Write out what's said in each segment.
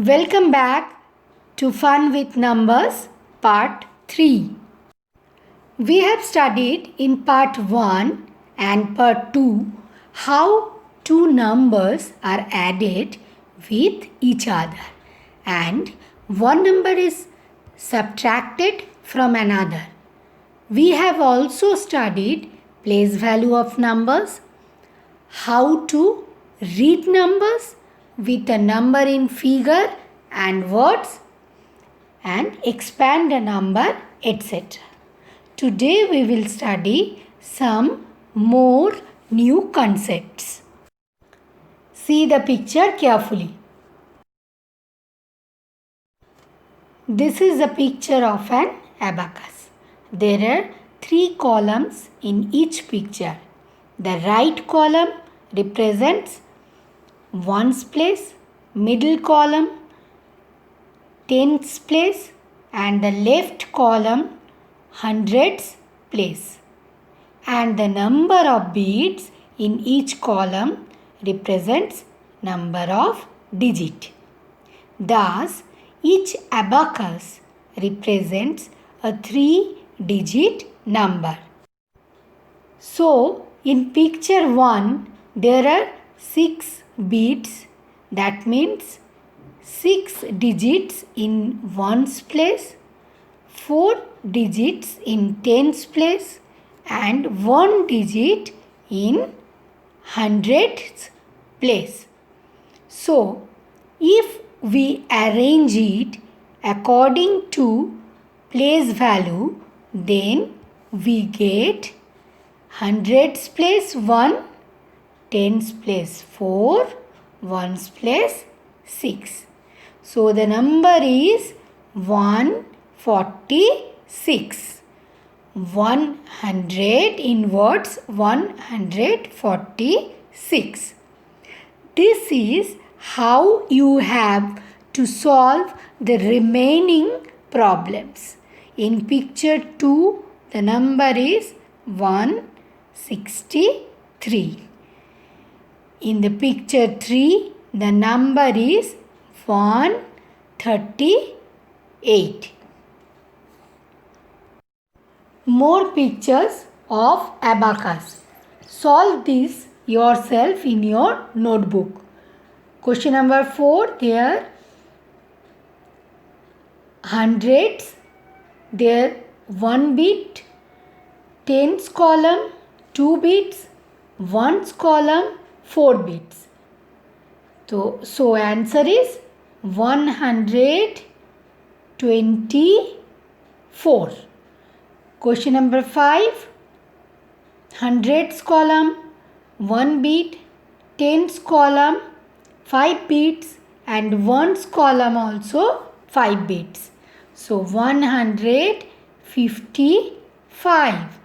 Welcome back to Fun with Numbers Part 3. We have studied in Part 1 and Part 2 how two numbers are added with each other and one number is subtracted from another. We have also studied place value of numbers, how to read numbers with a number in figure and words, and expand a number, etc. Today we will study some more new concepts. See the picture carefully. This is a picture of an abacus. There are 3 columns in each picture. The right column represents ones place, middle column tens place, and the left column hundreds place. And the number of beads in each column represents number of digit. Thus, each abacus represents a 3-digit number. So, in picture 1, there are 6 beads. That means 6 digits in ones place, 4 digits in tens place, and 1 digit in hundreds place. So, if we arrange it according to place value, then we get hundreds place 1, tens place 4, ones place 6. So the number is 146. 100 in words 146. This is how you have to solve the remaining problems. In picture 2, the number is 163. In the picture 3, the number is 138. More pictures of abacus. Solve this yourself in your notebook. Question number 4, there hundreds, there 1 bit, tens column 2 bits, ones column 4 bits. So answer is 124. Question number 5. Hundreds column 1 bit, tens column 5 bits, and ones column also 5 bits. So 155.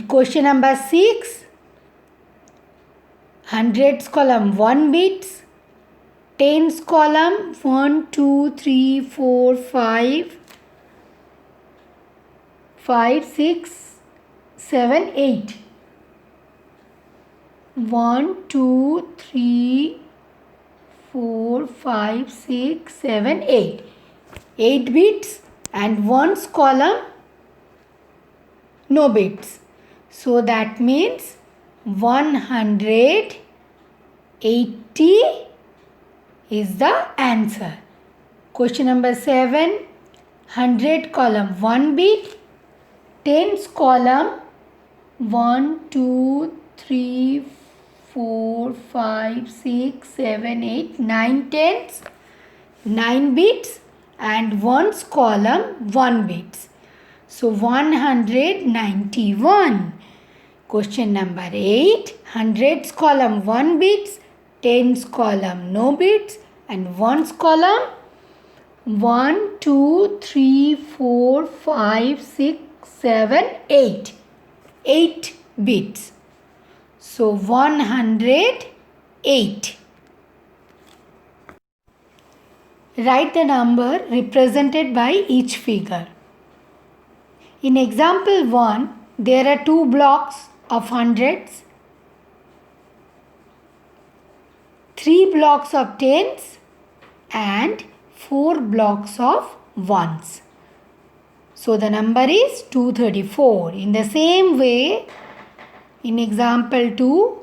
Question number 6. Hundreds column 1 bits, tens column 1, 2, 3, 4, 5, 6, 7, 8. 1, 2, 3, 4, 5, 6, 7, 8. 8 bits, and ones column no bits. So that means 180 is the answer. Question number 7. 100 column 1 bit, tens column 1, 2, 3, 4, 5, 6, 7, 8, 9 tens, 9 bits, and ones column 1 bits. So 191. Question number 8. Hundreds column 1 bits, tens column no bits, and ones column 1, 2, 3, 4, 5, 6, 7, 8. 8 bits. So 108. Write the number represented by each figure. In example 1, there are 2 blocks of hundreds, 3 blocks of tens and 4 blocks of ones. So the number is 234. In the same way, in example 2,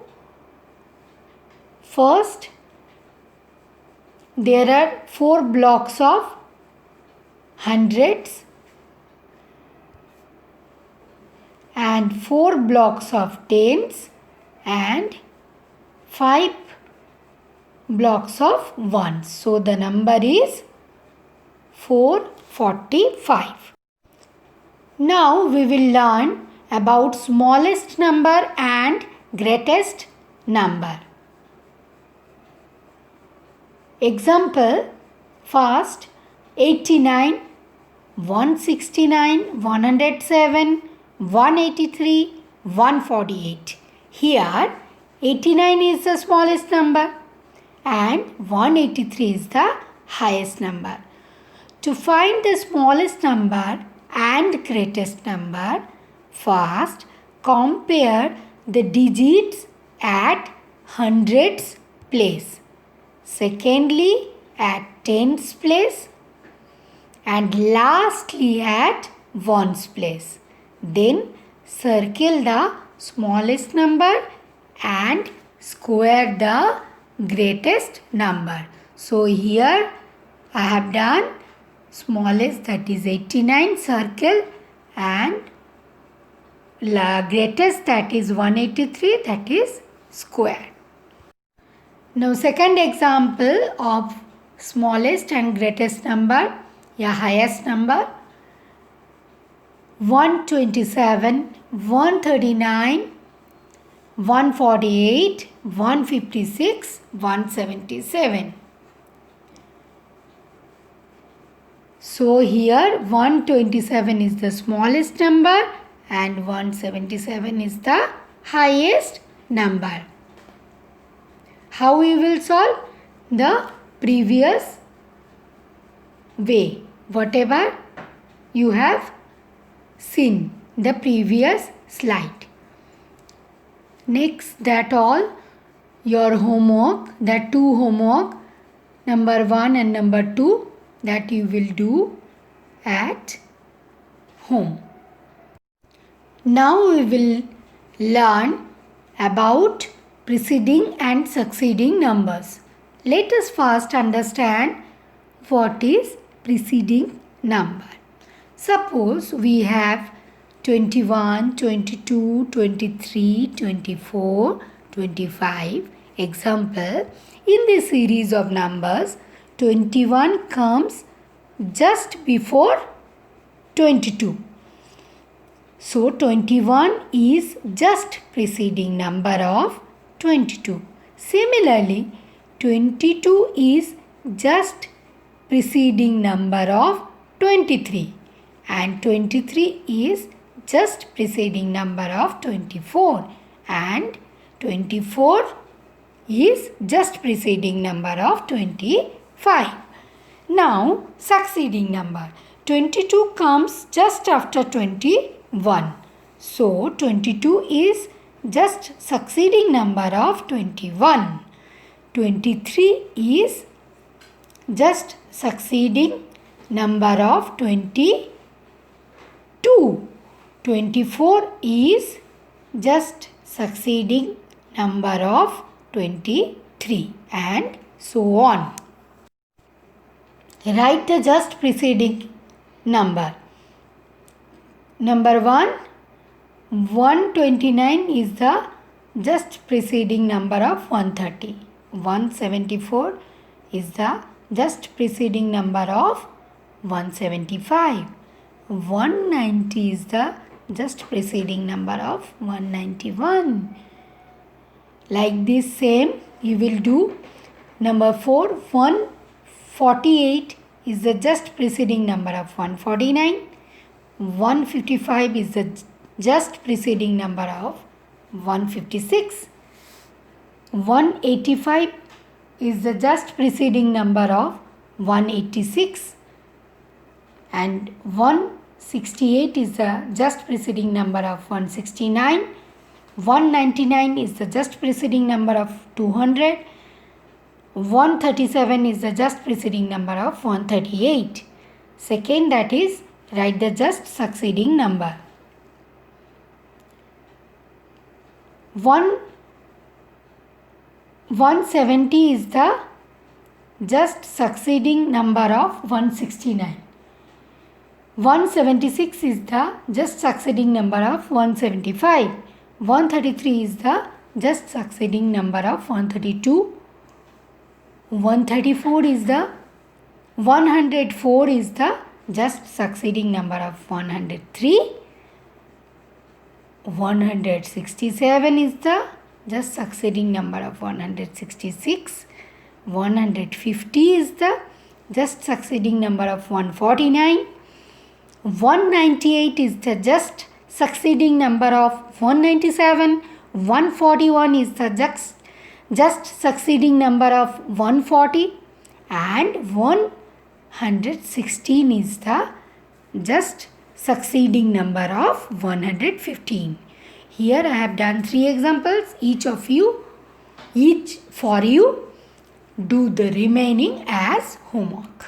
first there are 4 blocks of hundreds and 4 blocks of tens and 5 blocks of ones. So the number is 445. Now we will learn about smallest number and greatest number. Example, first 89, 169, 107, 183, 148. Here 89 is the smallest number and 183 is the highest number. To find the smallest number and greatest number, first compare the digits at hundreds place. Secondly, at tens place, and lastly at ones place. Then circle the smallest number and square the greatest number. So here I have done smallest, that is 89, circle, and greatest, that is 183, that is square. Now second example of smallest and greatest number, highest number, 127, 139, 148, 156, 177. So here 127 is the smallest number and 177 is the highest number. How we will solve? The previous way, whatever you have seen the previous slide. Next, that all your homework, that two homework, number 1 and number 2, that you will do at home. Now we will learn about preceding and succeeding numbers. Let us first understand what is preceding number. Suppose we have 21, 22, 23, 24, 25. Example, in this series of numbers, 21 comes just before 22. So 21 is just preceding number of 22. Similarly, 22 is just preceding number of 23 and 23 is just preceding number of 24 and 24 is just preceding number of 25. Now succeeding number, 22 comes just after 21. So 22 is just succeeding number of 21. 23 is just succeeding number of 22. 24 is just succeeding number of 23 and so on. Write the just preceding number. Number 1, 129 is the just preceding number of 130. 174 is the just preceding number of 175. 190 is the just preceding number of 191. Like this same you will do. Number 4, 148 is the just preceding number of 149. 155 is the just preceding number of 156. 185 is the just preceding number of 186. And 168 is the just preceding number of 169. 199 is the just preceding number of 200. 137 is the just preceding number of 138. Second, that is, write the just succeeding number. 170 is the just succeeding number of 169. 176 is the just succeeding number of 175. 133 is the just succeeding number of 132. 134 is the 104 is the just succeeding number of 103. 167 is the just succeeding number of 166. 150 is the just succeeding number of 149. 198 is the just succeeding number of 197. 141 is the just succeeding number of 140, and 116 is the just succeeding number of 115. Here I have done 3 examples. Each for you, do the remaining as homework.